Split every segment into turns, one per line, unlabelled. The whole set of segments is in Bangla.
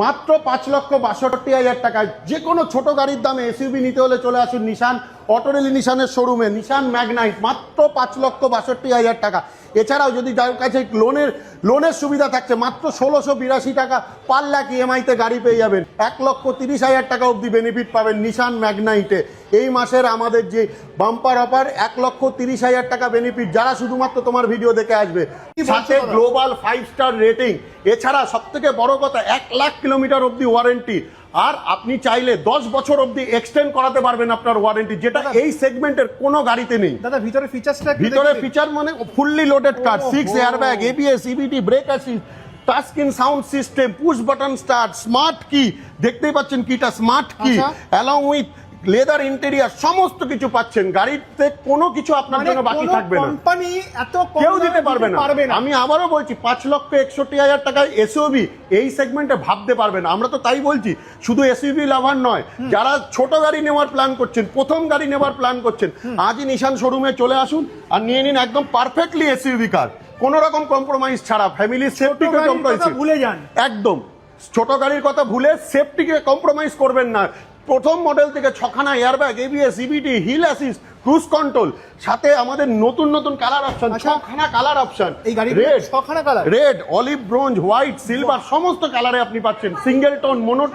মাত্র 5,62,000 টাকায় যে কোনো ছোট গাড়ির দামে এসইউভি নিতে হলে চলে আসুন নিশান অটোরেলি নিশানের শোরুমে। নিশান ম্যাগনাইট মাত্র 5,62,000 টাকা। এছাড়াও যদি যার কাছে লোনের সুবিধা থাকছে মাত্র 1,682 টাকা পার লাখ ইএমআইতে গাড়ি পেয়ে যাবেন। 1,30,000 টাকা অবধি বেনিফিট পাবেন নিশান ম্যাগনাইটে। এই মাসের আমাদের যে বাম্পার অফার 1,30,000 টাকা বেনিফিট যারা শুধুমাত্র তোমার ভিডিও দেখে আসবে, সাথে গ্লোবাল 5 স্টার রেটিং। এছাড়া সবথেকে বড় কথা 1 লাখ কিলোমিটার অবধি ওয়ারেন্টি, আর আপনি চাইলে 10 বছর অবধি এক্সটেন্ড করাতে পারবেন আপনার ওয়ারেন্টি, যেটা এই সেগমেন্টের কোনো গাড়িতে নেই।
দাদা ভিতরে ফিচারসটা
ভিতরে ফিচার মানে fully loaded car, 6 airbag, ABS, EBT, brake assist, touch screen sound system, push button start, smart key, দেখতেই পাচ্ছেন কিটা স্মার্ট কি, অ্যালং উইথ লেদার ইন্টেরিয়ার, সমস্ত কিছু পাচ্ছেন। গাড়িতে কোনো কিছু আপনার জন্য বাকি থাকবে না,
কোম্পানি এত
কেউ দিতে পারবে না। আমি আবারও বলছি 5,61,000 টাকায় এসইউভি এই সেগমেন্টে ভাবতে পারবে না। আমরা তো তাই বলছি, শুধু এসইউভি লাভার নয়, যারা ছোট গাড়ি নেওয়ার প্ল্যান করছেন, প্রথম গাড়ি নেওয়ার প্ল্যান করছেন, আজই নিশান শোরুমে চলে আসুন আর নিয়ে নিন একদম পারফেক্টলি এসইউভি কার, কোনো রকম কম্প্রোমাইজ ছাড়া। ফ্যামিলির সেফটিকে কম্প্রোমাইজ
ভুলে যান,
একদম ছোট গাড়ির কথা ভুলে সেফটিকে কম্প্রোমাইজ করবেন না। প্রথম মডেল থেকে 6খানা airbag, ABS, EBT, hill assist, cruise control, সাথে আমাদের নতুন নতুন কালার অপশন, 6খানা কালার অপশন।
এই গাড়ি
রেড,
6খানা colour,
red, olive, bronze, white, silver, সমস্ত কালারে আপনি পাচ্ছেন। Single tone, mono,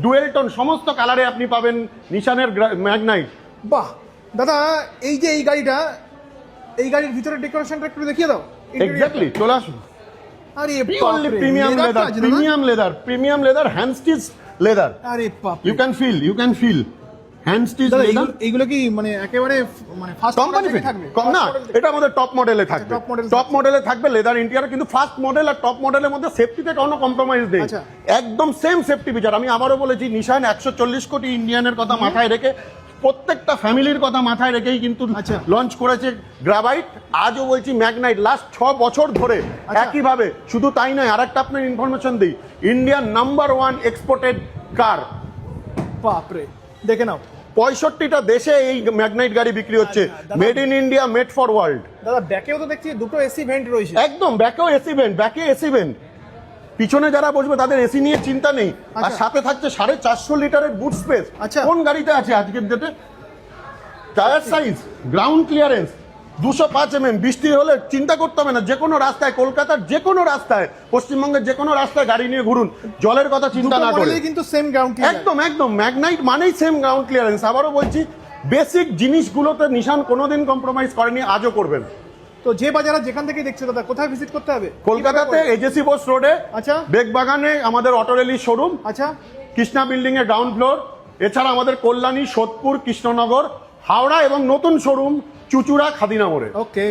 dual tone, সমস্ত কালারে আপনি পাবেন নিশানের ম্যাগনাইট।
বাহ দাদা, এই যে এই গাড়ির ভিতরে ডেকোরেশনটা একটু দেখিয়ে দাও।
এক্স্যাক্টলি, চলে আসুন।
আরে
purely premium leather, premium leather, hand stitch leather.
আরে বাপ,
you can feel hand stitch leather.
এইগুলো কি মানে একেবারে মানে ফার্স্ট
কোম্পানি
থাকবে
না, এটা আমাদের টপ মডেলে থাকবে। টপ মডেলে থাকবে লেদার ইন্টেরিয়র, কিন্তু ফার্স্ট মডেল আর টপ মডেলের মধ্যে সেফটিতে কোনো কম্প্রোমাইজ নেই, একদম সেম সেফটি ফিচার। আমি আবারও বলেছি, নিশান 140 কোটি ইন্ডিয়ানের কথা মাথায় রেখে, প্রত্যেকটা ফ্যামিলির কথা মাথায় রেখেই কিন্তু লঞ্চ করেছে গ্রাভাইট। আজও বলছি ম্যাগনাইট লাস্ট 6 বছর ধরে একইভাবে। শুধু তাই নয়, আরেকটা আপনার ইনফরমেশন দিই, ইন্ডিয়ান নাম্বার 1 এক্সপোর্টেড কার।
বাপরে, দেখে নাও
65টা দেশে এই ম্যাগনাইট গাড়ি বিক্রি হচ্ছে। Made in India, made for world.
দাদা ব্যাকেও তো দেখছি দুটো এসি ভেন্ট রয়েছে।
একদম, ব্যাকেও এসি ভেন্ট, ব্যাকে এসি ভেন্ট। পিছনে যারা বসবে তাদের এসি নিয়ে চিন্তা নেই। আর সাথে থাকছে 450 লিটারের বুট স্পেস। কোন গাড়িতে আছে আজকের ডেটে? Tyre size, ground clearance 205 mm। বৃষ্টি হলে চিন্তা করতে হবে না, যে কোনো রাস্তায়, কলকাতার যে কোনো রাস্তায়, পশ্চিমবঙ্গের যে কোনো রাস্তায় গাড়ি নিয়ে ঘুরুন, জলের কথা চিন্তা না করে।
কিন্তু সেম গ্রাউন্ড ক্লিয়ারেন্স,
একদম ম্যাগনাইট মানেই সেম গ্রাউন্ড ক্লিয়ারেন্স। আবারও বলছি, বেসিক জিনিসগুলোতে নিশান কোনোদিন কম্প্রোমাইজ করেনি, আজও করবেন।
তো যে বাজারে যেখান থেকে দেখছো দাদা, কোথায় ভিজিট করতে হবে?
কলকাতাতে এজেসি বোস রোডে, বেগবাগানে আমাদের অটোরেলি শোরুম, কৃষ্ণা বিল্ডিং এর গ্রাউন্ড ফ্লোর। এছাড়া আমাদের কল্যাণী, সোদপুর, কৃষ্ণনগর, হাওড়া এবং নতুন শোরুম চুচুড়া, খাদিনা মোড়ে।
ওকে।